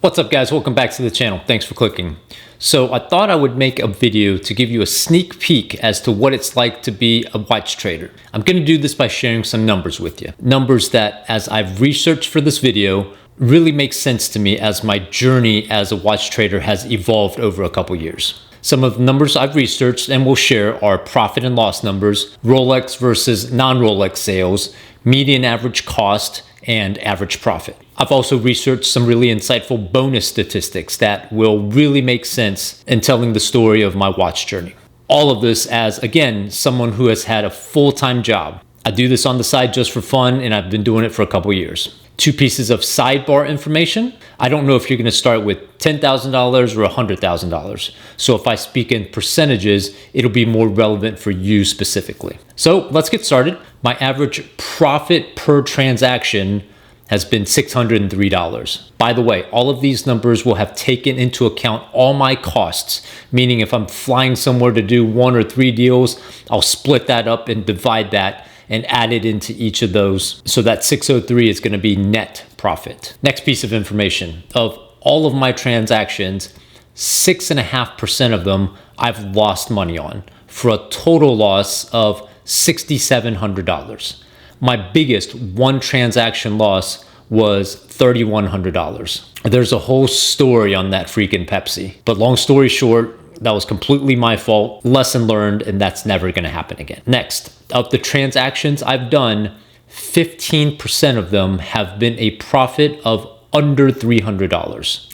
What's up guys, welcome back to the channel. Thanks for clicking. So I thought I would make a video to give you a sneak peek as to what it's like to be a watch trader. I'm going to do this by sharing some numbers with you. Numbers that, as I've researched for this video, really make sense to me as my journey as a watch trader has evolved over a couple years. Some of the numbers I've researched and will share are profit and loss numbers, Rolex versus non-Rolex sales, median average cost, and average profit. I've also researched some really insightful bonus statistics that will really make sense in telling the story of my watch journey. All of this as, again, someone who has had a full-time job. I do this on the side just for fun, and I've been doing it for a couple years. Two pieces of sidebar information. I don't know if you're going to start with $10,000 or $100,000. So if I speak in percentages, it'll be more relevant for you specifically. So let's get started. My average profit per transaction has been $603. By the way, all of these numbers will have taken into account all my costs, meaning if I'm flying somewhere to do 1 or 3 deals, I'll split that up and divide that and add it into each of those. So that 603 is going to be net profit. Next piece of information, of all of my transactions, 6.5% of them I've lost money on, for a total loss of $6,700. My biggest one transaction loss was $3,100. There's a whole story on that freaking Pepsi, but long story short, that was completely my fault. Lesson learned, and that's never going to happen again. Next, of the transactions I've done, 15% of them have been a profit of under $300.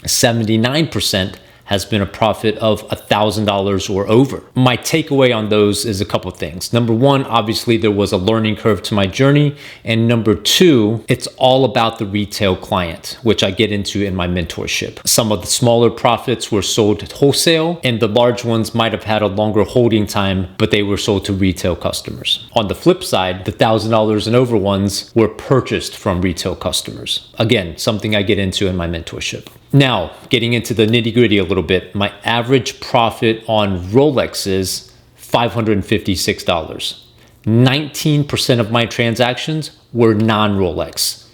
79% has been a profit of $1,000 or over. My takeaway on those is a couple things. Number one, obviously there was a learning curve to my journey. And number two, it's all about the retail client, which I get into in my mentorship. Some of the smaller profits were sold at wholesale, and the large ones might have had a longer holding time, but they were sold to retail customers. On the flip side, the $1,000 and over ones were purchased from retail customers. Again, something I get into in my mentorship. Now, getting into the nitty-gritty a little bit, my average profit on Rolex is $556. 19% of my transactions were non-Rolex.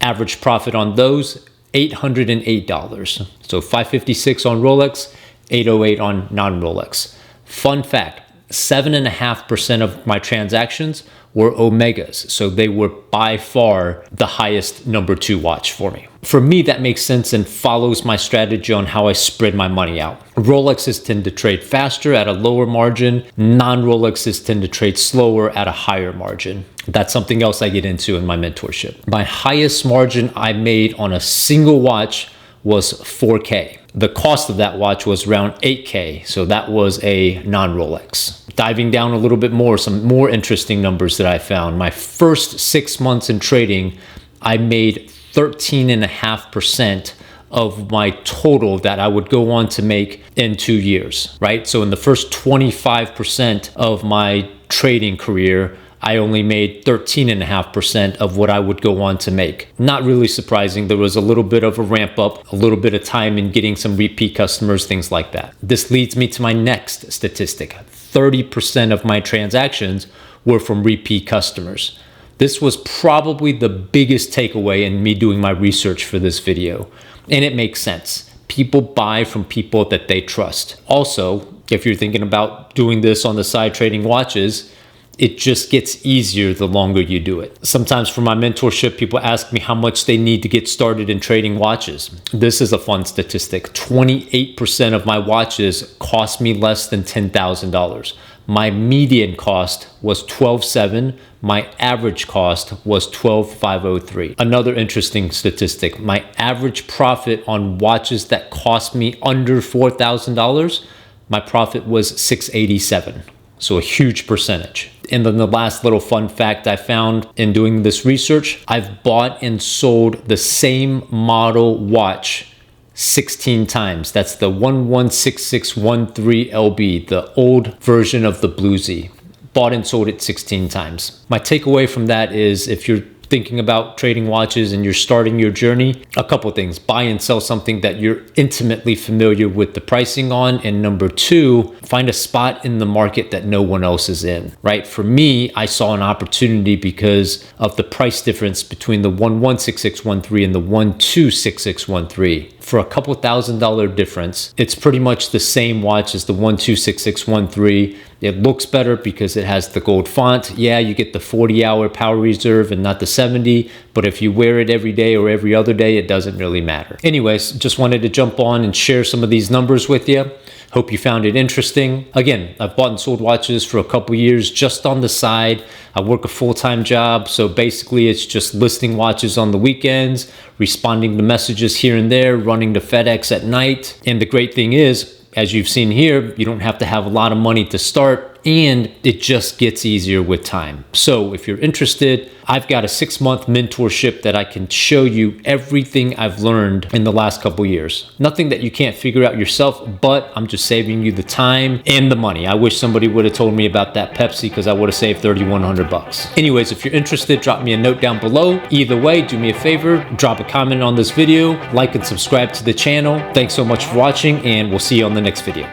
Average profit on those, $808. So $556 on Rolex, $808 on non-Rolex. Fun fact, 7.5% of my transactions were Omegas. So they were by far the highest number 2 watch for me. For me, that makes sense and follows my strategy on how I spread my money out. Rolexes tend to trade faster at a lower margin. Non-Rolexes tend to trade slower at a higher margin. That's something else I get into in my mentorship. My highest margin I made on a single watch was 4K. The cost of that watch was around 8K, so that was a non-Rolex. Diving down a little bit more, some more interesting numbers that I found. My first 6 months in trading, I made 13.5% of my total that I would go on to make in 2 years, right? So in the first 25% of my trading career, I only made 13.5% of what I would go on to make. Not really surprising. There was a little bit of a ramp up, a little bit of time in getting some repeat customers, things like that. This leads me to my next statistic. 30% of my transactions were from repeat customers. This was probably the biggest takeaway in me doing my research for this video. And it makes sense. People buy from people that they trust. Also, if you're thinking about doing this on the side trading watches, it just gets easier the longer you do it. Sometimes for my mentorship, people ask me how much they need to get started in trading watches. This is a fun statistic. 28% of my watches cost me less than $10,000. My median cost was $12,700. My average cost was $12,503. Another interesting statistic, my average profit on watches that cost me under $4,000, my profit was $687. So a huge percentage. And then the last little fun fact I found in doing this research, I've bought and sold the same model watch 16 times. That's the 116613LB, the old version of the Bluesy. Bought and sold it 16 times. My takeaway from that is, if you're thinking about trading watches and you're starting your journey, a couple things. Buy and sell something that you're intimately familiar with the pricing on. And number two, find a spot in the market that no one else is in, right? For me, I saw an opportunity because of the price difference between the 116613 and the 126613. for a couple $1,000 difference. It's pretty much the same watch as the 126613. It looks better because it has the gold font. Yeah, you get the 40-hour power reserve and not the 70, but if you wear it every day or every other day, it doesn't really matter. Anyways, just wanted to jump on and share some of these numbers with you. Hope you found it interesting. Again, I've bought and sold watches for a couple years just on the side. I work a full-time job, so basically it's just listing watches on the weekends, responding to messages here and there, running to FedEx at night. And the great thing is, as you've seen here, you don't have to have a lot of money to start, and it just gets easier with time. So if you're interested, I've got a 6-month mentorship that I can show you everything I've learned in the last couple years. Nothing that you can't figure out yourself, but I'm just saving you the time and the money. I wish somebody would have told me about that Pepsi because I would have saved $3,100. Anyways, if you're interested, drop me a note down below. Either way, do me a favor, drop a comment on this video, like and subscribe to the channel. Thanks so much for watching, and we'll see you on the next video.